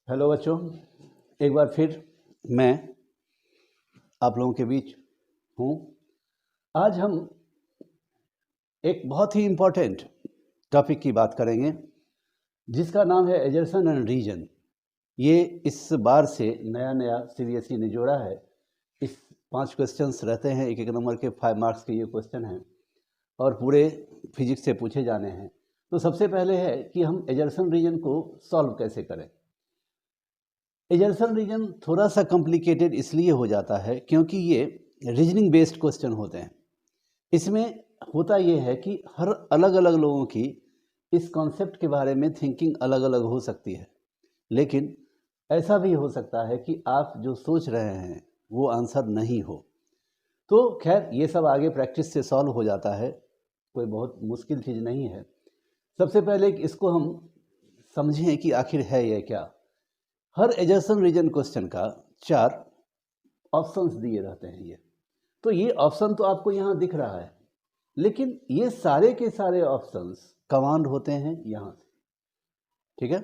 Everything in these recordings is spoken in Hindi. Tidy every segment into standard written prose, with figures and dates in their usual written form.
हेलो बच्चों, एक बार फिर मैं आप लोगों के बीच हूँ। आज हम एक बहुत ही इम्पोर्टेंट टॉपिक की बात करेंगे जिसका नाम है एजर्सन एंड रीजन। ये इस बार से नया सीबीएसई ने जोड़ा है। इस 5 क्वेश्चंस रहते हैं, एक नंबर के 5 मार्क्स के ये क्वेश्चन हैं और पूरे फिजिक्स से पूछे जाने हैं। तो सबसे पहले है कि हम एजर्सन रीजन को सॉल्व कैसे करें। एजर्सन रीजन थोड़ा सा कॉम्प्लिकेटेड इसलिए हो जाता है क्योंकि ये रीजनिंग बेस्ड क्वेश्चन होते हैं। इसमें होता ये है कि हर अलग अलग लोगों की इस कॉन्सेप्ट के बारे में थिंकिंग अलग अलग हो सकती है, लेकिन ऐसा भी हो सकता है कि आप जो सोच रहे हैं वो आंसर नहीं हो। तो खैर ये सब आगे प्रैक्टिस से सॉल्व हो जाता है, कोई बहुत मुश्किल चीज़ नहीं है। सबसे पहले इसको हम समझें कि आखिर है ये क्या। हर एजर्सन रीजन क्वेश्चन का 4 ऑप्शंस दिए रहते हैं। तो ये ऑप्शन तो आपको यहाँ दिख रहा है, लेकिन ये सारे के सारे ऑप्शंस कमांड होते हैं यहाँ से, ठीक है।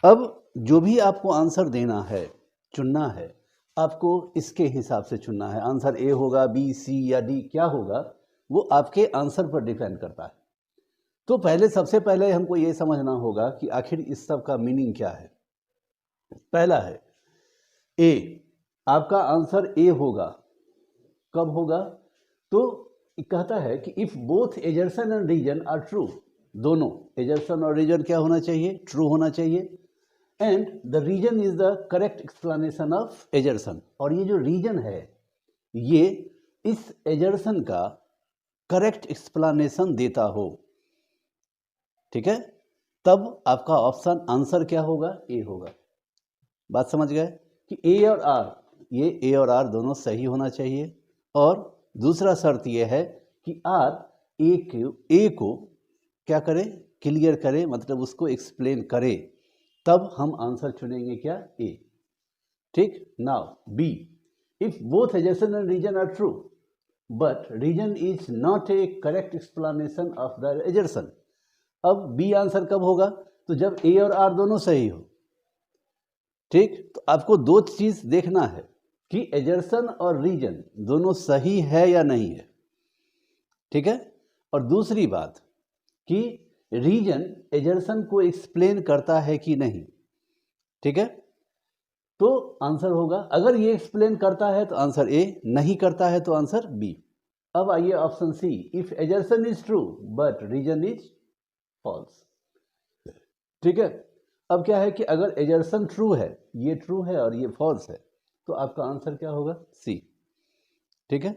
अब जो भी आपको आंसर देना है, चुनना है, आपको इसके हिसाब से चुनना है। आंसर ए होगा, बी, सी या डी, क्या होगा वो आपके आंसर पर डिपेंड करता है। तो सबसे पहले हमको ये समझना होगा कि आखिर इस सब का मीनिंग क्या है। पहला है ए, आपका आंसर ए होगा। कब होगा? तो कहता है कि if both assertion and reason are true, दोनों एजर्सन और रीजन क्या होना चाहिए? ट्रू होना चाहिए। And the reason is the correct explanation of assertion, और ये जो रीजन है ये इस एजर्सन का करेक्ट एक्सप्लेनेशन देता हो, ठीक है, तब आपका ऑप्शन आंसर क्या होगा? ए होगा। बात समझ गए कि ए और आर, ये ए और आर दोनों सही होना चाहिए। और दूसरा शर्त यह है कि आर ए को क्या करे? क्लियर करे, मतलब उसको एक्सप्लेन करे, तब हम आंसर चुनेंगे क्या? ए। ठीक। Now B, if both assertion and reason are true but reason is not a correct explanation of the assertion. अब बी आंसर कब होगा? तो जब ए और आर दोनों सही हो। ठीक। तो आपको दो चीज देखना है कि एजर्सन और रीजन दोनों सही है या नहीं है, ठीक है। और दूसरी बात कि रीजन एजर्सन को एक्सप्लेन करता है कि नहीं, ठीक है। तो आंसर होगा, अगर ये एक्सप्लेन करता है तो आंसर ए, नहीं करता है तो आंसर बी। अब आइए option C, if assertion is true but reason is false, ठीक है। अब क्या है कि अगर एजर्सन ट्रू है, ये ट्रू है और ये फॉल्स है, तो आपका आंसर क्या होगा? सी, ठीक है।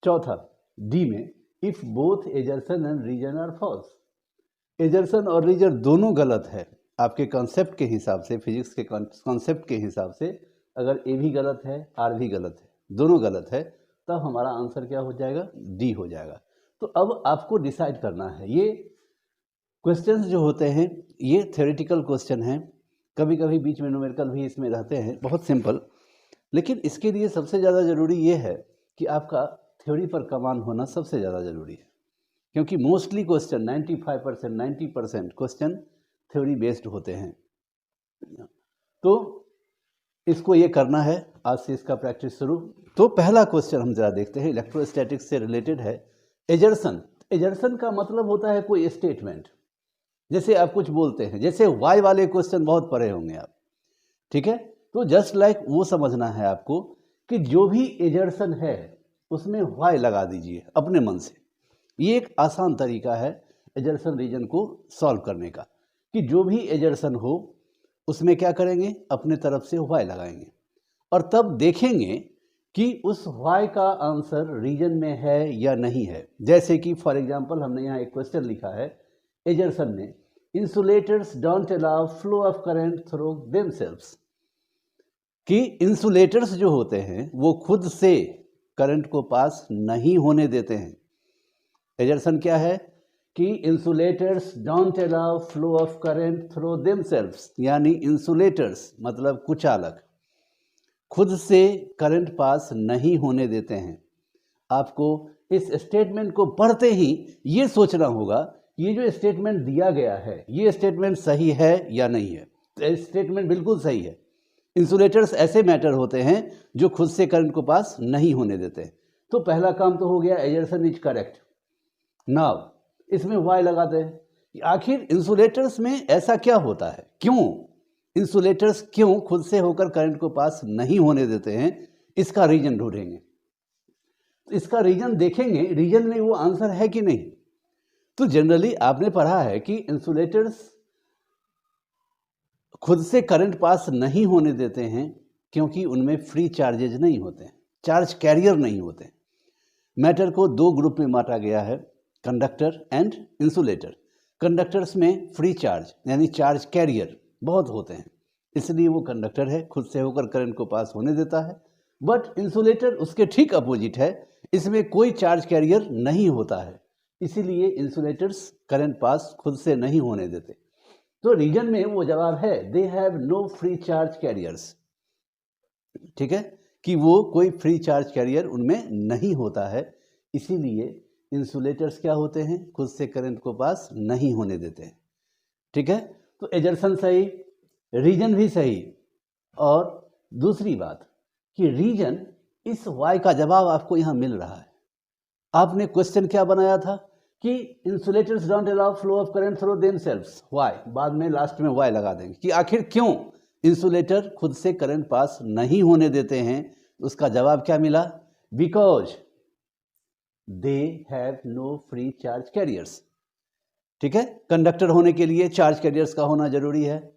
चौथा डी में, if both assertion and reason are false, assertion और रीजन दोनों गलत है आपके कॉन्सेप्ट के हिसाब से, फिजिक्स के कॉन्सेप्ट के हिसाब से। अगर ए भी गलत है, आर भी गलत है, दोनों गलत है, तब हमारा आंसर क्या हो जाएगा? डी हो जाएगा। तो अब आपको डिसाइड करना है। ये क्वेश्चंस जो होते हैं ये थ्योरेटिकल क्वेश्चन हैं, कभी कभी बीच में न्यूमेरिकल भी इसमें रहते हैं, बहुत सिंपल। लेकिन इसके लिए सबसे ज़्यादा ज़रूरी ये है कि आपका थ्योरी पर कमांड होना सबसे ज़्यादा ज़रूरी है, क्योंकि mostly question 95% 90% question theory based होते हैं। तो इसको ये करना है, आज से इसका प्रैक्टिस शुरू। तो पहला क्वेश्चन हम जरा देखते हैं, इलेक्ट्रोस्टैटिक्स से रिलेटेड है। एजर्सन, एजर्सन का मतलब होता है कोई स्टेटमेंट। जैसे आप कुछ बोलते हैं, जैसे वाई वाले क्वेश्चन बहुत पढ़े होंगे आप, ठीक है। तो जस्ट लाइक वो समझना है आपको कि जो भी एजर्सन है उसमें वाई लगा दीजिए अपने मन से। ये एक आसान तरीका है एजर्सन रीजन को सॉल्व करने का, कि जो भी एजर्सन हो उसमें क्या करेंगे? अपने तरफ से वाई लगाएंगे, और तब देखेंगे कि उस वाई का आंसर रीजन में है या नहीं है। जैसे कि फॉर एग्जांपल हमने यहाँ एक क्वेश्चन लिखा है, एजर्सन में, insulators don't allow flow of current through themselves, कि इंसुलेटर्स जो होते हैं वो खुद से करंट को पास नहीं होने देते हैं। एजर्सन क्या है कि insulators don't allow flow of current through themselves, यानी इंसुलेटर्स मतलब कुचालक खुद से करंट पास नहीं होने देते हैं। आपको इस स्टेटमेंट को पढ़ते ही ये सोचना होगा, ये जो स्टेटमेंट दिया गया है ये स्टेटमेंट सही है या नहीं है। स्टेटमेंट बिल्कुल सही है। इंसुलेटर्स ऐसे मैटर होते हैं जो खुद से करंट को पास नहीं होने देते। तो पहला काम तो हो गया, एजर्सन इज करेक्ट। नाउ इसमें वाई लगाते हैं। आखिर इंसुलेटर्स में ऐसा क्या होता है, क्यों इंसुलेटर्स क्यों खुद से होकर करंट को पास नहीं होने देते हैं, इसका रीजन ढूंढेंगे। तो इसका रीजन देखेंगे, रीजन में वो आंसर है कि नहीं। तो जनरली आपने पढ़ा है कि इंसुलेटर्स खुद से करंट पास नहीं होने देते हैं क्योंकि उनमें फ्री चार्जेज नहीं होते, चार्ज कैरियर नहीं होते। मैटर को दो ग्रुप में बांटा गया है, कंडक्टर एंड इंसुलेटर। कंडक्टर्स में फ्री चार्ज यानी चार्ज कैरियर बहुत होते हैं, इसलिए वो कंडक्टर है, खुद से होकर करंट को पास होने देता है। बट इंसुलेटर उसके ठीक अपोजिट है, इसमें कोई चार्ज कैरियर नहीं होता है, इसीलिए इंसुलेटर्स करंट पास खुद से नहीं होने देते। तो रीजन में वो जवाब है, they have no free charge carriers. ठीक है, कि वो कोई फ्री चार्ज कैरियर उनमें नहीं होता है, इसीलिए इंसुलेटर्स क्या होते हैं, खुद से करंट को पास नहीं होने देते हैं। ठीक है, तो एजर्सन सही, रीजन भी सही। और दूसरी बात कि रीजन, इस वाई का जवाब आपको यहाँ मिल रहा है। आपने क्वेश्चन क्या बनाया था कि insulators don't allow flow of current through themselves, why, बाद में लास्ट में वाई लगा देंगे कि आखिर क्यों इंसुलेटर खुद से करंट पास नहीं होने देते हैं। उसका जवाब क्या मिला, because they have no free charge carriers. ठीक है, कंडक्टर होने के लिए चार्ज कैरियर्स का होना जरूरी है।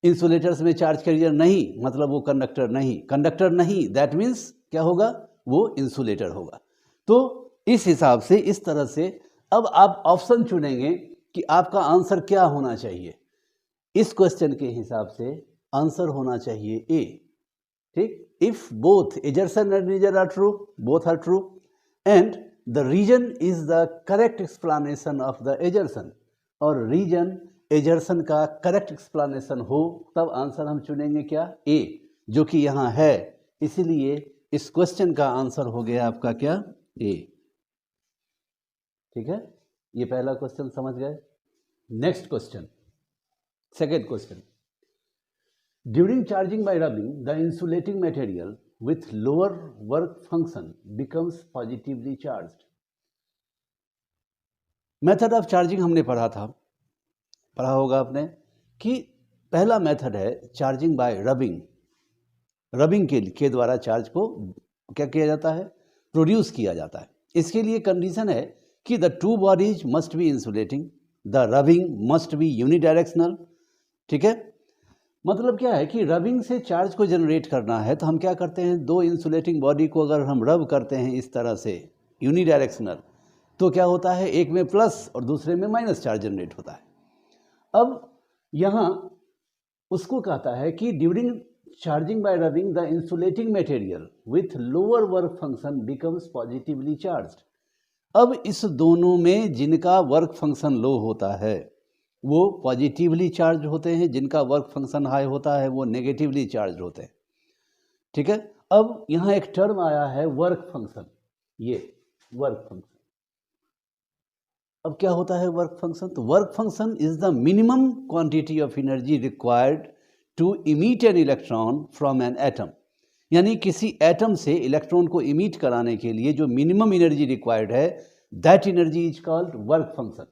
इंसुलेटर्स में चार्ज कैरियर नहीं, मतलब वो कंडक्टर नहीं, कंडक्टर नहीं दैट मीन्स क्या होगा, वो इंसुलेटर होगा। तो इस हिसाब से, इस तरह से अब आप ऑप्शन चुनेंगे कि आपका आंसर क्या होना चाहिए। इस क्वेश्चन के हिसाब से आंसर होना चाहिए ए। ठीक, if both assertion and reason are true, both are true, and the reason is the correct explanation of the assertion, और रीजन एजर्सन का करेक्ट एक्सप्लेनेशन हो, तब आंसर हम चुनेंगे क्या, ए, जो कि यहाँ है। इसीलिए इस क्वेश्चन का आंसर हो गया आपका क्या, ए। ठीक है, ये पहला क्वेश्चन समझ गए। Next question, second question, during charging by rubbing the insulating material with lower work function becomes positively charged. Method of charging हमने पढ़ा होगा आपने कि पहला मेथड है चार्जिंग बाय रबिंग। रबिंग के द्वारा चार्ज को क्या किया जाता है, प्रोड्यूस किया जाता है। इसके लिए कंडीशन है कि the two bodies must be insulating, the rubbing must be unidirectional. ठीक है, मतलब क्या है कि रबिंग से चार्ज को जनरेट करना है तो हम क्या करते हैं, दो इंसुलेटिंग बॉडी को अगर हम रब करते हैं इस तरह से यूनिडायरेक्शनल, तो क्या होता है, एक में प्लस और दूसरे में माइनस चार्ज जनरेट होता है। अब यहाँ उसको कहता है कि during charging by rubbing the insulating material with lower work function becomes positively charged. अब इस दोनों में जिनका वर्क फंक्शन लो होता है वो पॉजिटिवली चार्ज होते हैं, जिनका वर्क फंक्शन हाई होता है वो नेगेटिवली चार्ज होते हैं। ठीक है, अब यहाँ एक टर्म आया है वर्क फंक्शन, ये वर्क फंक्शन। अब क्या होता है वर्क फंक्शन, तो work function is the minimum quantity of energy required to emit an electron from an atom, यानी किसी एटम से इलेक्ट्रॉन को इमिट कराने के लिए जो मिनिमम एनर्जी रिक्वायर्ड है, that energy is called work function.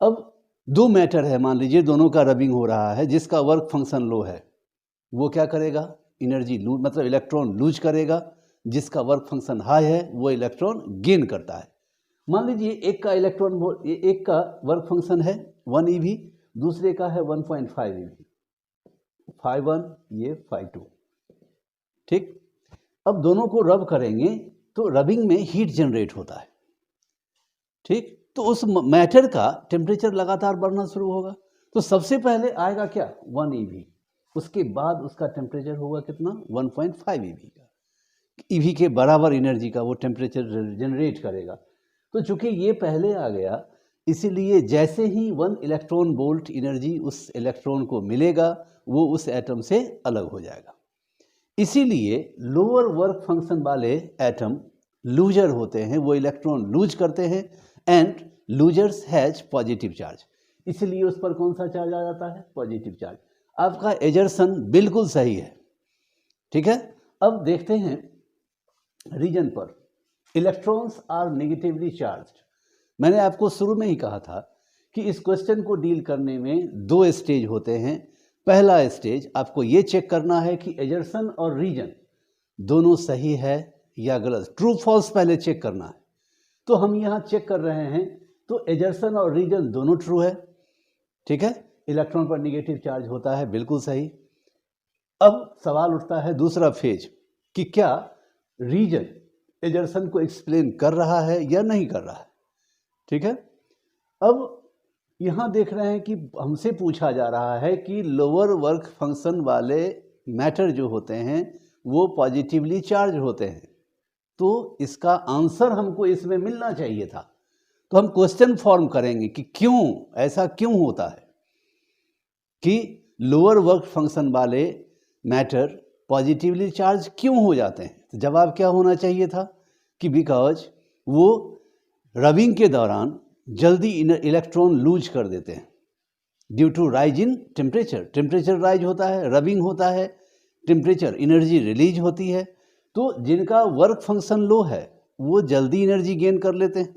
अब दो मैटर है, मान लीजिए दोनों का रबिंग हो रहा है, जिसका वर्क फंक्शन लो है वो क्या करेगा, एनर्जी लूज, मतलब इलेक्ट्रॉन लूज करेगा, जिसका वर्क फंक्शन हाई है वो इलेक्ट्रॉन गेन करता है। मान लीजिए एक का वर्क फंक्शन है 1 eV, दूसरे का है 1.5 eV, phi1 ये phi2। ठीक, अब दोनों को रब करेंगे तो रबिंग में हीट जनरेट होता है। ठीक, तो उस मैटर का टेम्परेचर लगातार बढ़ना शुरू होगा, तो सबसे पहले आएगा क्या 1 eV, उसके बाद उसका टेम्परेचर होगा कितना 1.5 eV का, ईवी के बराबर एनर्जी का वो टेम्परेचर जनरेट करेगा। तो चूंकि ये पहले आ गया, इसीलिए जैसे ही 1 इलेक्ट्रॉन वोल्ट एनर्जी उस इलेक्ट्रॉन को मिलेगा वो उस एटम से अलग हो जाएगा। इसीलिए लोअर वर्क फंक्शन वाले एटम लूजर होते हैं, वो इलेक्ट्रॉन लूज करते हैं, and losers has positive charge, इसलिए उस पर कौन सा चार्ज आ जाता है, पॉजिटिव चार्ज। आपका एजर्सन बिल्कुल सही है। ठीक है, अब देखते हैं रीजन पर। Electrons are negatively charged. मैंने आपको शुरू में ही कहा था कि इस क्वेश्चन को डील करने में 2 स्टेज होते हैं। पहला स्टेज आपको ये चेक करना है कि एजर्सन और रीजन दोनों सही है या गलत, ट्रू फॉल्स पहले चेक करना है। तो हम यहाँ चेक कर रहे हैं, तो एजर्सन और रीजन दोनों ट्रू है। ठीक है, इलेक्ट्रॉन पर नेगेटिव चार्ज होता है, बिल्कुल सही। अब सवाल उठता है दूसरा फेज कि क्या रीजन एजर्सन को एक्सप्लेन कर रहा है या नहीं कर रहा है। ठीक है, अब यहाँ देख रहे हैं कि हमसे पूछा जा रहा है कि लोअर वर्क फंक्शन वाले मैटर जो होते हैं वो पॉजिटिवली चार्ज होते हैं, तो इसका आंसर हमको इसमें मिलना चाहिए था। तो हम क्वेश्चन फॉर्म करेंगे कि क्यों, ऐसा क्यों होता है कि लोअर वर्क फंक्शन वाले मैटर पॉजिटिवली चार्ज क्यों हो जाते हैं। तो जवाब क्या होना चाहिए था कि बिकॉज वो रबिंग के दौरान जल्दी इलेक्ट्रॉन लूज कर देते हैं due to rise in temperature. Temperature rise होता है, रबिंग होता है, टेम्परेचर, एनर्जी रिलीज होती है। तो जिनका वर्क फंक्शन लो है वो जल्दी एनर्जी गेन कर लेते हैं,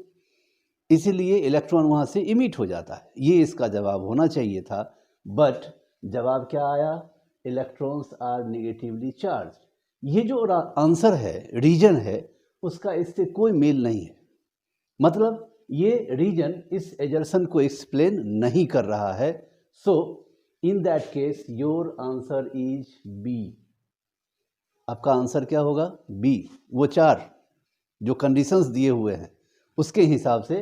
इसीलिए इलेक्ट्रॉन वहाँ से इमिट हो जाता है। ये इसका जवाब होना चाहिए था, बट जवाब क्या आया, इलेक्ट्रॉन्स आर नेगेटिवली चार्ज। ये जो आंसर है, रीजन है, उसका इससे कोई मेल नहीं है। मतलब ये रीजन इस एजर्सन को एक्सप्लेन नहीं कर रहा है। So in that case your answer is B. आपका आंसर क्या होगा, बी। वो 4 जो कंडीशंस दिए हुए हैं उसके हिसाब से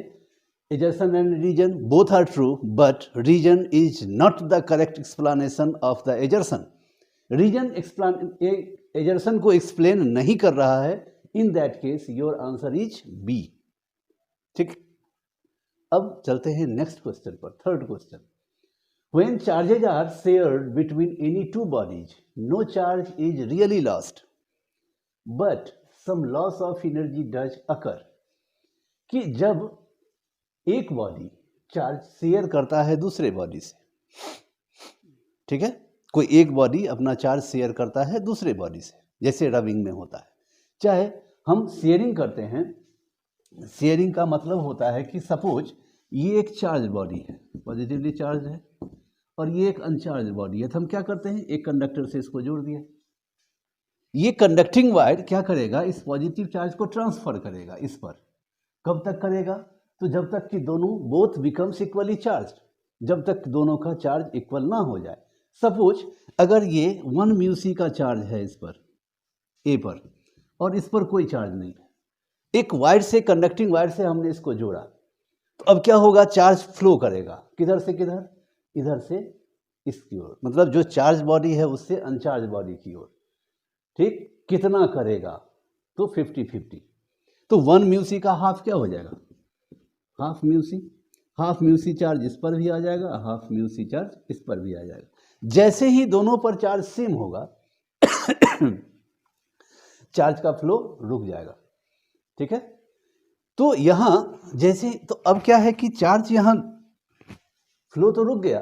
assertion and reason both are true, but reason is not the correct explanation of the assertion. Reason assertion को एक्सप्लेन नहीं कर रहा है। In that case your answer is B. ठीक, अब चलते हैं नेक्स्ट क्वेश्चन पर, third question. When charges are shared between any two bodies, no charge is really lost, but some loss of energy does occur. कि जब एक बॉडी चार्ज शेयर करता है दूसरे बॉडी से, ठीक है, कोई एक बॉडी अपना चार्ज शेयर करता है दूसरे बॉडी से, जैसे रबिंग में होता है। चाहे हम शेयरिंग करते हैं, शेयरिंग का मतलब होता है कि सपोज ये एक चार्ज बॉडी है, पॉजिटिवली चार्ज है, और ये एक अनचार्ज बॉडी है। तो हम क्या करते हैं, एक कंडक्टर से इसको जोड़ दिया। ये कंडक्टिंग वायर क्या करेगा, इस पॉजिटिव चार्ज को ट्रांसफर करेगा इस पर। कब तक करेगा, तो जब तक कि दोनों बोथ बिकम्स इक्वली चार्ज, जब तक दोनों का चार्ज इक्वल ना हो जाए। सपोज अगर ये 1 म्यू का चार्ज है इस पर, ए पर, और इस पर कोई चार्ज नहीं है, एक वायर से, कंडक्टिंग वायर से हमने इसको जोड़ा, तो अब क्या होगा, चार्ज फ्लो करेगा। किधर से किधर, इधर से इसकी ओर, मतलब जो चार्ज बॉडी है उससे अनचार्ज बॉडी की ओर। ठीक, कितना करेगा, तो 50-50। तो 1 म्यू का हाफ क्या हो जाएगा, half mu C. Half mu C charge इस पर भी आ जाएगा, हाफ म्यू सी चार्ज इस पर भी आ जाएगा। जैसे ही दोनों पर चार्ज सेम होगा चार्ज का फ्लो रुक जाएगा। ठीक है, तो यहां जैसे, तो अब क्या है कि चार्ज यहां फ्लो तो रुक गया,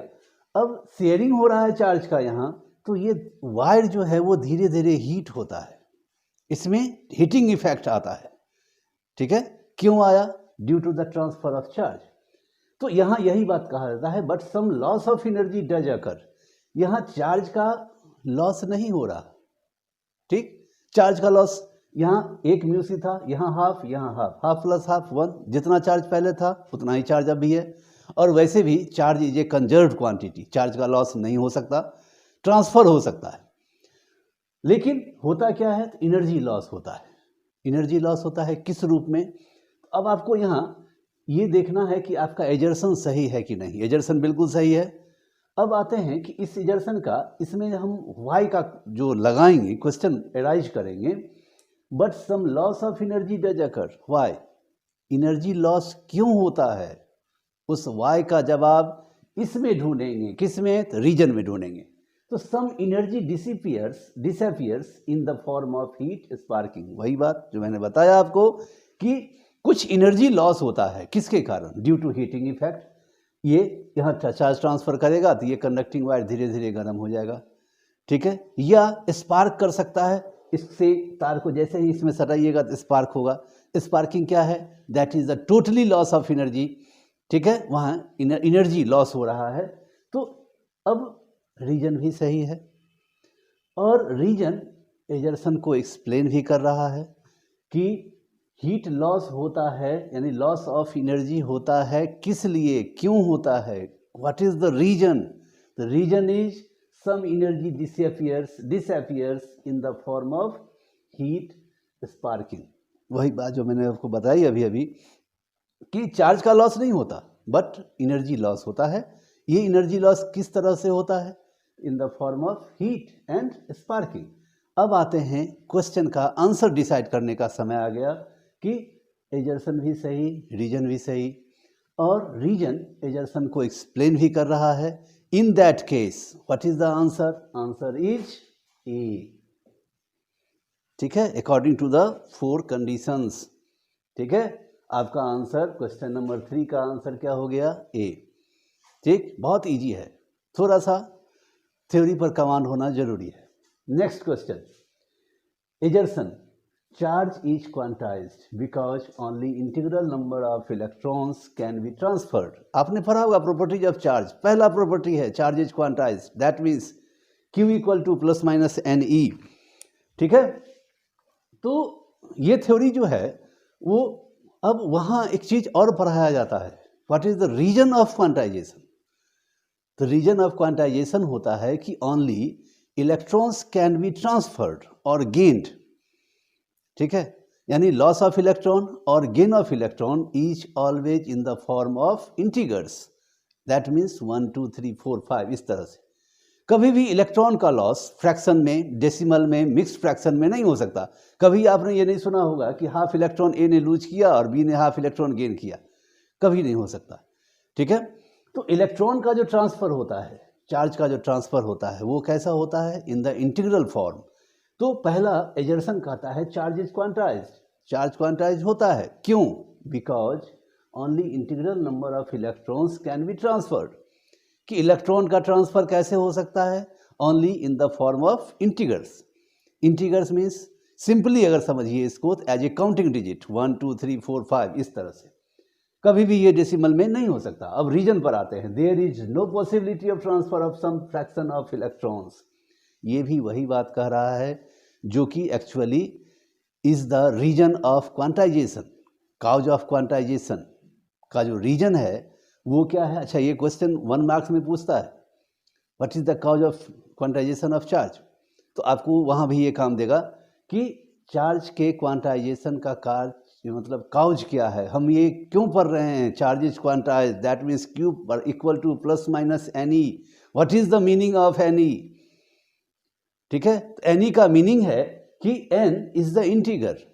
अब शेयरिंग हो रहा है चार्ज का यहाँ, तो ये वायर जो है वो धीरे धीरे हीट होता है, इसमें हीटिंग इफेक्ट आता है। ठीक है, क्यों आया, due to the transfer of charge. तो यहाँ यही बात कहा जाता है, but some loss of energy does occur. यहाँ चार्ज का लॉस नहीं हो रहा। ठीक, चार्ज का लॉस यहाँ 1 म्यू सी था, यहाँ हाफ, यहाँ हाफ, हाफ प्लस हाफ 1, जितना चार्ज पहले था उतना ही चार्ज अब भी है। और वैसे भी charge is a conserved quantity, charge का लॉस नहीं हो सकता, ट्रांसफर हो सकता है। लेकिन होता क्या है, एनर्जी लॉस होता है। एनर्जी लॉस होता है किस रूप में, अब आपको यहाँ ये देखना है कि आपका एजर्सन सही है कि नहीं। एजर्सन बिल्कुल सही है। अब आते हैं कि इस एजर्सन का, इसमें हम वाई का जो लगाएंगे, क्वेश्चन एराइज करेंगे, but some loss of energy does occur, why, energy loss क्यों होता है, उस वाई का जवाब इसमें ढूंढेंगे, किसमें, तो रीजन में ढूंढेंगे। तो some energy disappears in the form of heat sparking. वही बात जो मैंने बताया आपको कि कुछ एनर्जी लॉस होता है, किसके कारण, ड्यू टू हीटिंग इफेक्ट। ये यहाँ चार्ज ट्रांसफर करेगा तो ये कंडक्टिंग वायर धीरे धीरे गर्म हो जाएगा, ठीक है। या स्पार्क कर सकता है, इससे तार को जैसे ही इसमें सटाइएगा तो स्पार्क होगा। स्पार्किंग क्या है? That is the totally loss of energy, ठीक है, वहाँ एनर्जी लॉस हो रहा है। तो अब रीजन भी सही है और रीजन एजर्सन को एक्सप्लेन भी कर रहा है कि हीट लॉस होता है, यानी लॉस ऑफ एनर्जी होता है, किस लिए, क्यों होता है, what is the reason? The reason is some energy disappears in the form of heat sparking। वही बात जो मैंने आपको बताई अभी अभी कि चार्ज का लॉस नहीं होता बट एनर्जी लॉस होता है। ये एनर्जी लॉस किस तरह से होता है? इन the form of heat and sparking. अब आते हैं क्वेश्चन का आंसर डिसाइड करने का समय आ गया कि एजर्सन भी सही, रीजन भी सही, और रीजन एजर्सन को एक्सप्लेन भी कर रहा है। In that case, what is the answer? Answer is A, ठीक है, according to the 4 conditions, ठीक है। आपका आंसर क्वेश्चन नंबर 3 का आंसर क्या हो गया? A, ठीक, बहुत इजी है, थोड़ा सा थ्योरी पर कमांड होना जरूरी है। Next question, एजर्सन charge is quantized because only integral number of electrons can be transferred। आपने पढ़ा होगा प्रॉपर्टीज ऑफ चार्ज, पहला प्रॉपर्टी है charge is quantized, that means Q equal two plus minus NE, ठीक है। तो ये थ्योरी जो है वो अब वहाँ एक चीज और पढ़ाया जाता है, what is the reason of quantization? The reason of quantization होता है कि only electrons can be transferred और गेन्ड, ठीक है, यानी लॉस ऑफ इलेक्ट्रॉन और gain of electron is always in the form of integers, that means 1 2 3 4 5, इस तरह से। कभी भी इलेक्ट्रॉन का लॉस फ्रैक्शन में, डेसिमल में, मिक्स्ड फ्रैक्शन में नहीं हो सकता। कभी आपने ये नहीं सुना होगा कि हाफ इलेक्ट्रॉन ए ने लूज किया और बी ने हाफ इलेक्ट्रॉन गेन किया, कभी नहीं हो सकता, ठीक है। तो इलेक्ट्रॉन का जो ट्रांसफर होता है, चार्ज का जो ट्रांसफर होता है, वो कैसा होता है? In the integral form. तो पहला एजर्सन कहता है charge is quantized, charge quantize होता है, क्यों? Because only integral number of electrons can be transferred, कि इलेक्ट्रॉन का ट्रांसफर कैसे हो सकता है? Only in the form of integers. Integers means simply अगर समझिए इसको एज ए काउंटिंग डिजिट 1 2 3 4 5, इस तरह से, कभी भी ये डेसिमल में नहीं हो सकता। अब रीजन पर आते हैं, there is no possibility of transfer of some fraction of electrons. ये भी वही बात कह रहा है जो कि actually is the reason of quantization. Cause of quantization का जो रीजन है वो क्या है? अच्छा, ये क्वेश्चन 1 मार्क्स में पूछता है, what is the cause of quantization of charge? तो आपको वहाँ भी ये काम देगा कि चार्ज के क्वांटाइजेशन का कार्य मतलब काउज क्या है, हम ये क्यों पढ़ रहे हैं? Charge is quantize, that means Q equal two plus minus NE। What is the meaning of NE? ठीक है, NE का मीनिंग है कि N is the integer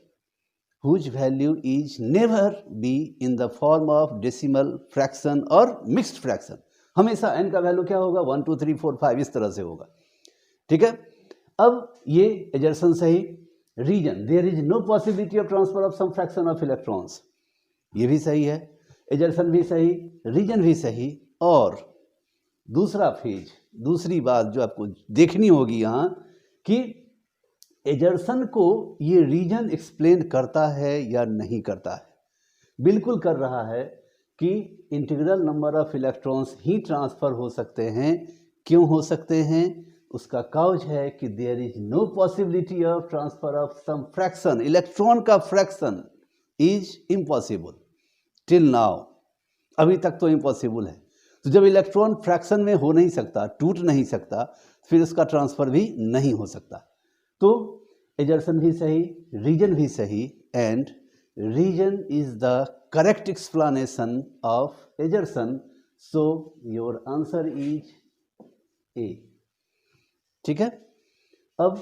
whose value is never be in the form of decimal fraction और mixed fraction। हमेशा n का वैल्यू क्या होगा? 1 2 3 4 5, इस तरह से होगा, ठीक है। अब ये एजर्सन सही। Reason, there is no possibility of transfer of some fraction of electrons, ये भी सही है। एजर्सन भी सही, रीजन भी सही। और दूसरा फेज, दूसरी बात जो आपको देखनी होगी यहाँ कि एजर्सन को ये रीजन एक्सप्लेन करता है या नहीं करता है। बिल्कुल कर रहा है कि integral number of electrons he transfer हो सकते हैं। क्यों हो सकते हैं? उसका काउज है कि there is no possibility of transfer of some fraction, electron का fraction is impossible till now, अभी तक तो इम्पॉसिबल है। तो जब इलेक्ट्रॉन फ्रैक्शन में हो नहीं सकता, टूट नहीं सकता, फिर उसका ट्रांसफर भी नहीं हो सकता। तो एजर्सन भी सही, रीजन भी सही, and reason is the correct explanation of assertion, so your answer is A, ठीक है। अब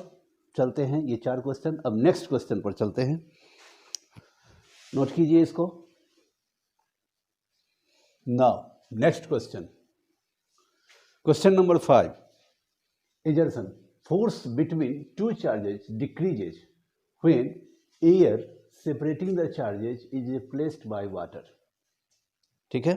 चलते हैं, ये 4 क्वेश्चन, अब नेक्स्ट क्वेश्चन पर चलते हैं। नोट कीजिए इसको। Now next question, question number 5, एजर्सन, force between two charges decreases when air separating the charges is replaced by water, ठीक है।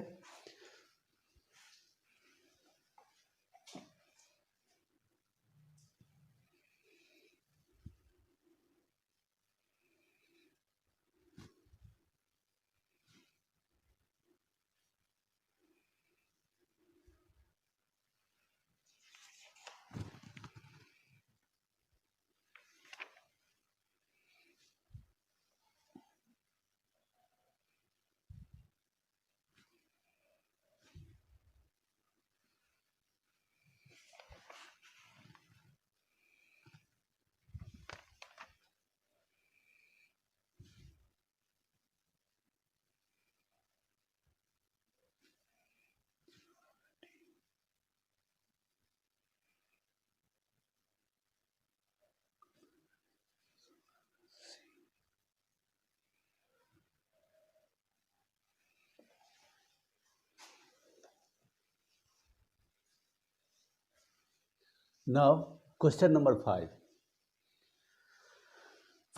नाउ क्वेश्चन नंबर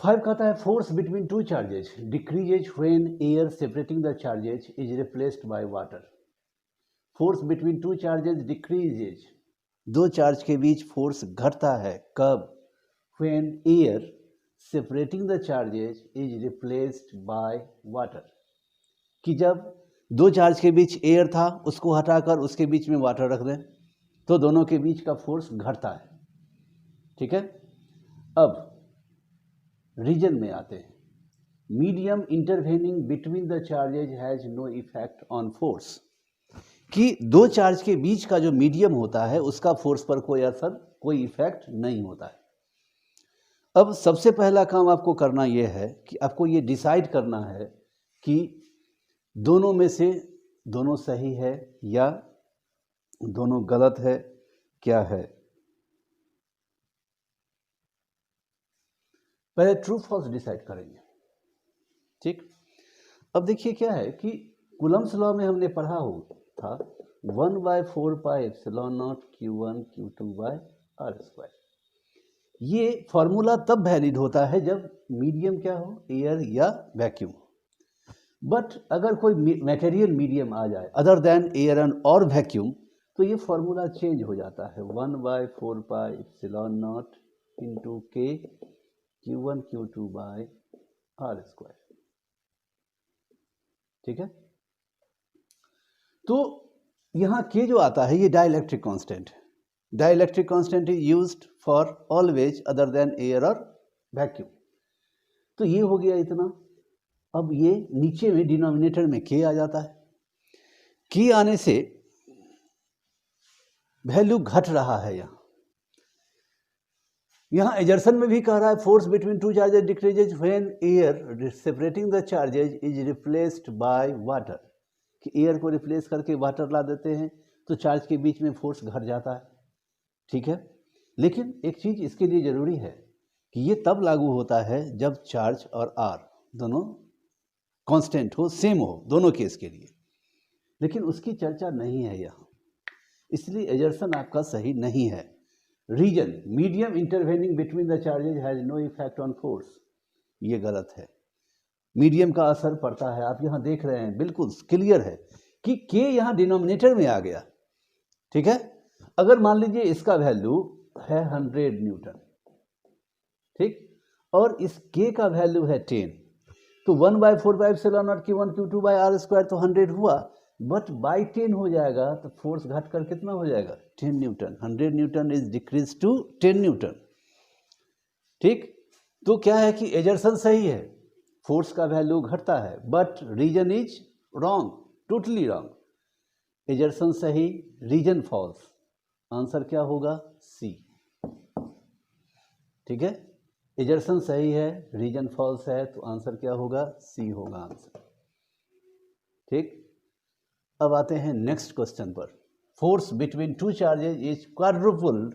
5 कहता है force between two charges decreases when air separating the charges is replaced by water. Force between two charges decreases, दो चार्ज के बीच फोर्स घटता है कब? When air separating the charges is replaced by water, कि जब दो चार्ज के बीच एयर था उसको हटाकर उसके बीच में वाटर रख दें तो दोनों के बीच का फोर्स घटता है। ठीक है, अब रीजन में आते हैं। Medium intervening between the charges has no effect on force, कि दो चार्ज के बीच का जो मीडियम होता है उसका फोर्स पर कोई असर, कोई इफेक्ट नहीं होता है। अब सबसे पहला काम आपको करना यह है कि आपको ये डिसाइड करना है कि दोनों में से दोनों सही है या दोनों गलत है, क्या है। पहले ट्रू फॉल्स डिसाइड करेंगे। ठीक, अब देखिए क्या है कि कूलम्स लॉ में हमने पढ़ा हो था 1/4πε0 Q1 Q2/r²। ये फॉर्मूला तब वैलिड होता है जब मीडियम क्या हो, एयर या वैक्यूम। बट अगर कोई मटेरियल मीडियम आ जाए अदर देन एयर एंड और वैक्यूम तो ये फॉर्मूला चेंज हो जाता है 1/4πε0 इंटू के Q1 Q2/r²। ठीक है, तो यहाँ के जो आता है ये डाइलेक्ट्रिक कांस्टेंट है। Dielectric constant is used for always other than air और वैक्यूम। तो ये हो गया इतना। अब ये नीचे में डिनोमिनेटर में के आ जाता है। के आने से वैल्यू घट रहा है। यहाँ एजर्सन में भी कह रहा है force between two charges decreases when air separating the charges is replaced by water, कि एयर को रिप्लेस करके वाटर ला देते हैं तो चार्ज के बीच में फोर्स घट जाता है। ठीक है, लेकिन एक चीज़ इसके लिए ज़रूरी है कि ये तब लागू होता है जब चार्ज और आर दोनों कांस्टेंट हो, सेम हो दोनों केस के लिए, लेकिन उसकी चर्चा नहीं है यहाँ, इसलिए एजर्सन आपका सही नहीं है। Reason medium intervening between the charges has no effect on force, ये गलत है। मीडियम का असर पड़ता है, आप यहाँ देख रहे हैं बिल्कुल क्लियर है कि के यहाँ डिनोमिनेटर में आ गया। ठीक है, अगर मान लीजिए इसका वैल्यू है 100 न्यूटन, ठीक, और इस के का वैल्यू है 10, तो 1/4πε0 Q1 Q2/r² तो 100 हुआ, बट बाई 10 हो जाएगा तो फोर्स घट कर कितना हो जाएगा 10 newton. 100 newton is decrease to 10 newton. ठीक, तो क्या है कि एजर्सन सही है, फोर्स का वैल्यू घटता है, but reason is wrong, totally wrong. Assertion सही, रीजन फॉल्स। आंसर क्या होगा? सी। ठीक है, एजर्सन सही है, रीजन फॉल्स है, तो आंसर क्या होगा? सी होगा आंसर। ठीक, अब आते हैं नेक्स्ट क्वेश्चन पर। Force between two charges is quadrupled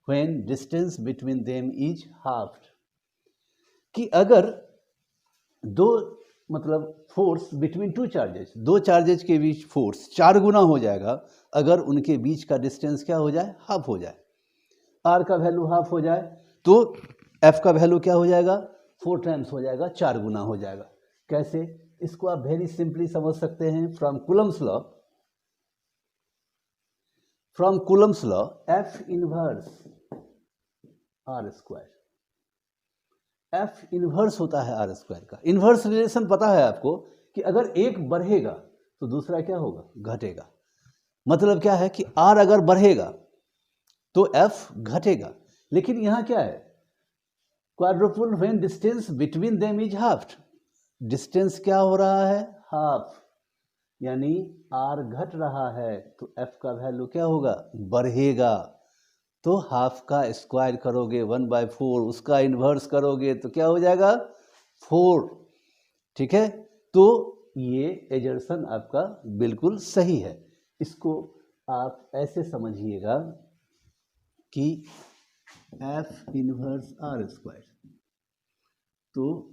when distance between them is halved, कि अगर दो मतलब फोर्स बिटवीन टू चार्जेज, दो चार्जेज के बीच फोर्स 4 गुना हो जाएगा अगर उनके बीच का डिस्टेंस क्या हो जाए? हाफ हो जाए। आर का वैल्यू हाफ हो जाए तो एफ का वैल्यू क्या हो जाएगा? 4 टाइम्स हो जाएगा, 4 गुना हो जाएगा। कैसे? इसको आप वेरी सिंपली समझ सकते हैं from Coulomb's law. From Coulomb's law F inverse R square, F inverse होता है आर स्क्वायर का। इनवर्स रिलेशन पता है आपको कि अगर एक बढ़ेगा तो दूसरा क्या होगा? घटेगा। मतलब क्या है कि आर अगर बढ़ेगा तो एफ घटेगा, लेकिन यहां क्या है? Quadruple when distance between them is half. Distance क्या हो रहा है? हाफ, यानी आर घट रहा है तो एफ का वैल्यू क्या होगा? बढ़ेगा। तो हाफ का स्क्वायर करोगे 1/4, उसका इन्वर्स करोगे तो क्या हो जाएगा? 4। ठीक है, तो ये एजर्सन आपका बिल्कुल सही है। इसको आप ऐसे समझिएगा कि एफ इनवर्स आर स्क्वायर, तो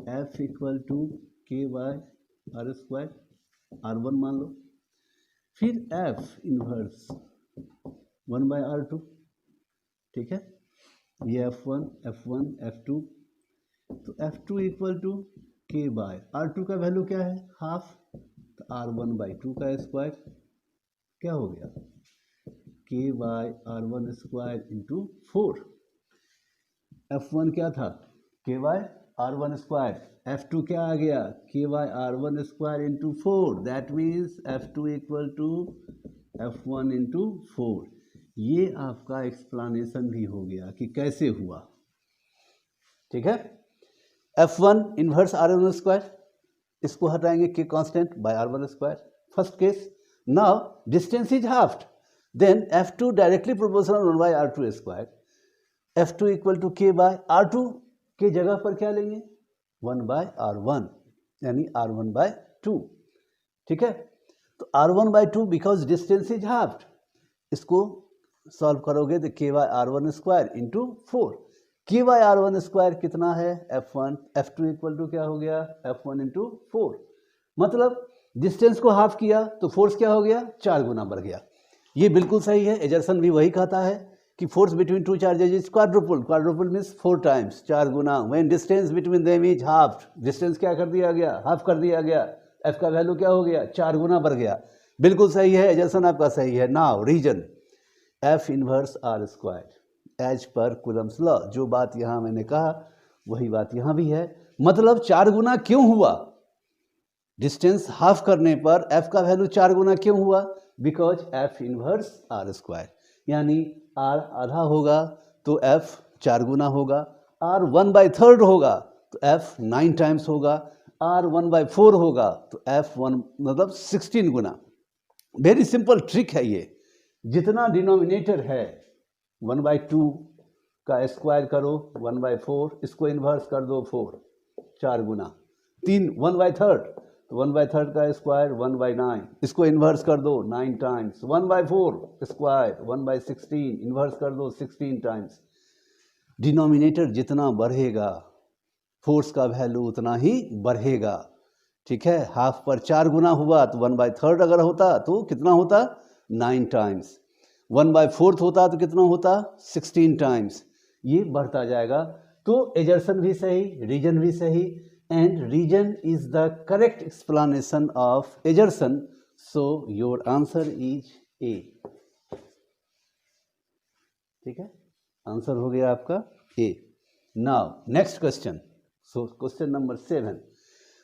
एफ इक्वल टू के बाय आर स्क्वायर, R1 मान लो, फिर एफ इनवर्स 1/r2, ठीक है, ये F1 F2, तो F2 equal to K by R2 का वैल्यू क्या है हाफ, तो R1/2 का स्क्वायर क्या हो गया K by R1 square into 4। F1 क्या था K by R1 square, F2 क्या आ गया K by R1 square into 4, that means F2 equal to F1 into 4। ये आपका एक्सप्लेनेशन भी हो गया कि कैसे हुआ, ठीक है। F1 इन्वर्स R1 स्क्वायर, इसको हटाएंगे K constant by R1 square, first case. Now distance is halved, then F2 directly proportional 1/r2 square, F2 equal to K by R2 के जगह पर क्या लेंगे 1/r1 यानी R1/2, ठीक है। तो R1/2 because distance is halved, इसको सॉल्व करोगे तो K by R1 square into 4, K by R1 square कितना है F1, F2 इक्वल टू क्या हो गया F1 इंटू 4, मतलब डिस्टेंस को हाफ किया तो फोर्स क्या हो गया 4 गुना बढ़ गया। ये बिल्कुल सही है, एजर्सन भी वही कहता है कि force between two charges is quadruple, quadruple means 4 times, 4 Guna, when distance between them is half, distance क्या कर दिया गया हाफ कर दिया गया, F का वैल्यू क्या हो गया 4 गुना बढ़ गया। बिल्कुल सही है, एजर्सन आपका सही है। Now reason F inverse R square as per Coulomb's law, जो बात यहाँ मैंने कहा वही बात यहाँ भी है, मतलब 4 गुना क्यों हुआ, डिस्टेंस हाफ करने पर F का वैल्यू 4 गुना क्यों हुआ, because F inverse R square, यानी R आधा होगा तो F 4 गुना होगा, R 1/3 होगा तो F 9 टाइम्स होगा, R 1/4 होगा तो F 1 मतलब 16 गुना। वेरी सिंपल ट्रिक है ये, जितना डिनोमिनेटर है 1/2 का स्क्वायर करो 1/4, इसको इन्वर्स कर दो 4, 4 गुना, 3 1/3 तो 1/3 का स्क्वायर 1/9, इसको इन्वर्स कर दो 9 टाइम्स, 1/4 स्क्वायर 1/16 इन्वर्स कर दो 16 टाइम्स। डिनोमिनेटर जितना बढ़ेगा फोर्स का वैल्यू उतना ही बढ़ेगा, ठीक है। हाफ पर 4 गुना हुआ तो 1/3 अगर होता तो कितना होता 9 टाइम्स, 1/4 होता तो कितना होता 16 टाइम्स, ये बढ़ता जाएगा। तो एजर्सन भी सही, रीजन भी सही, and reason is the correct explanation of assertion, so your answer is A, ठीक है, आंसर हो गया आपका A. Now next question, so question number 7,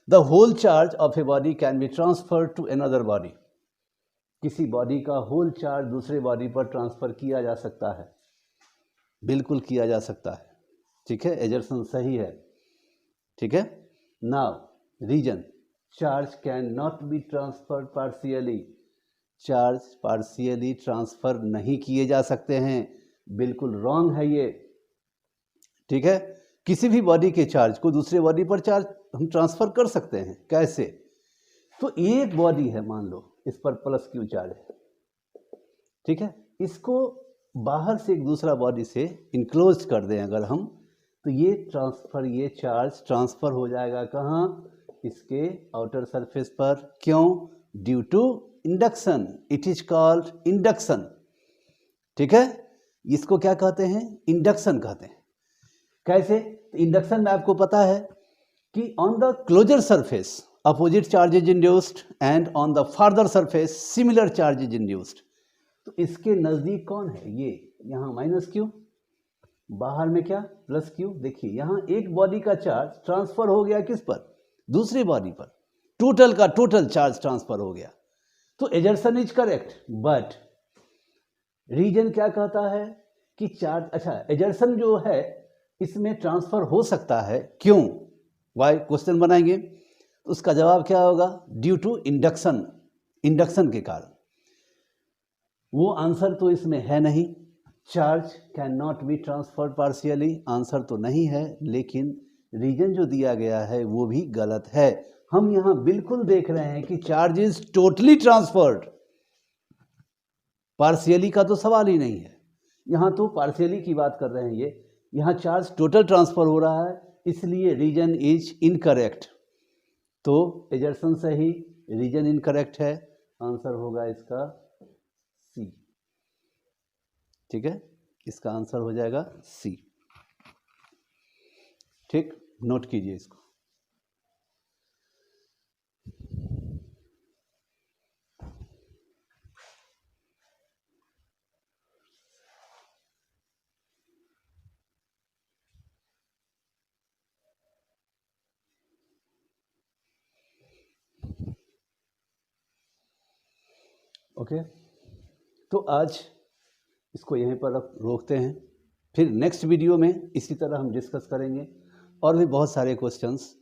the whole charge of a body can be transferred to another body, किसी बॉडी का होल चार्ज दूसरे बॉडी पर ट्रांसफर किया जा सकता है, बिल्कुल किया जा सकता है, ठीक है, एजर्सन सही है, ठीक है। Now reason, charge can not be transferred partially, charge partially transfer नहीं किए जा सकते हैं, बिल्कुल रॉन्ग है ये, ठीक है। किसी भी बॉडी के चार्ज को दूसरे बॉडी पर चार्ज हम ट्रांसफर कर सकते हैं, कैसे, तो एक बॉडी है मान लो, इस पर प्लस क्यू चार्ज है, ठीक है, इसको बाहर से एक दूसरा बॉडी से इनक्लोज कर दें अगर हम, तो ये ट्रांसफर, ये चार्ज ट्रांसफर हो जाएगा कहाँ, इसके आउटर सरफेस पर, क्यों, due to induction, it is called induction, ठीक है, इसको क्या कहते हैं इंडक्शन कहते हैं। कैसे, इंडक्शन में आपको पता है कि on the closer surface opposite charge is induced and on the farther surface similar charge is induced, तो इसके नजदीक कौन है, ये यहाँ माइनस क्यू, बाहर में क्या प्लस क्यू, देखिए यहाँ एक बॉडी का चार्ज ट्रांसफर हो गया किस पर, दूसरी बॉडी पर, टोटल का टोटल चार्ज ट्रांसफर हो गया, तो assertion is correct, but reason क्या कहता है कि चार्ज, अच्छा एजर्सन जो है इसमें ट्रांसफर हो सकता है, क्यों, वाई क्वेश्चन बनाएंगे, उसका जवाब क्या होगा, ड्यू टू इंडक्शन, इंडक्शन के कारण, वो आंसर तो इसमें है नहीं, charge can not be transferred partially, answer तो नहीं है, लेकिन रीजन जो दिया गया है वो भी गलत है। हम यहाँ बिल्कुल देख रहे हैं कि charge is totally transferred, partially का तो सवाल ही नहीं है, यहाँ तो पार्शियली की बात कर रहे हैं, ये यहाँ चार्ज टोटल ट्रांसफर हो रहा है, इसलिए रीजन इज इनकरेक्ट, तो एजर्सन सही, रीजन इनकरेक्ट है, आंसर होगा इसका सी। ठीक है, इसका आंसर हो जाएगा सी। ठीक, नोट कीजिए इसको। ओके, तो आज इसको यहीं पर अब रोकते हैं, फिर नेक्स्ट वीडियो में इसी तरह हम डिस्कस करेंगे और भी बहुत सारे क्वेश्चंस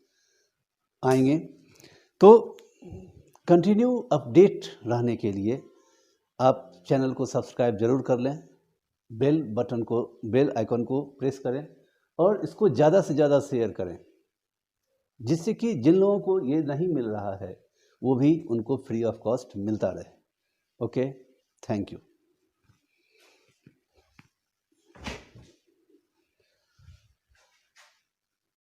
आएंगे। तो कंटिन्यू अपडेट रहने के लिए आप चैनल को सब्सक्राइब ज़रूर कर लें, बेल आइकन को प्रेस करें और इसको ज़्यादा से ज़्यादा शेयर करें, जिससे कि जिन लोगों को ये नहीं मिल रहा है वो भी उनको फ्री ऑफ कॉस्ट मिलता रहे। Okay, thank you.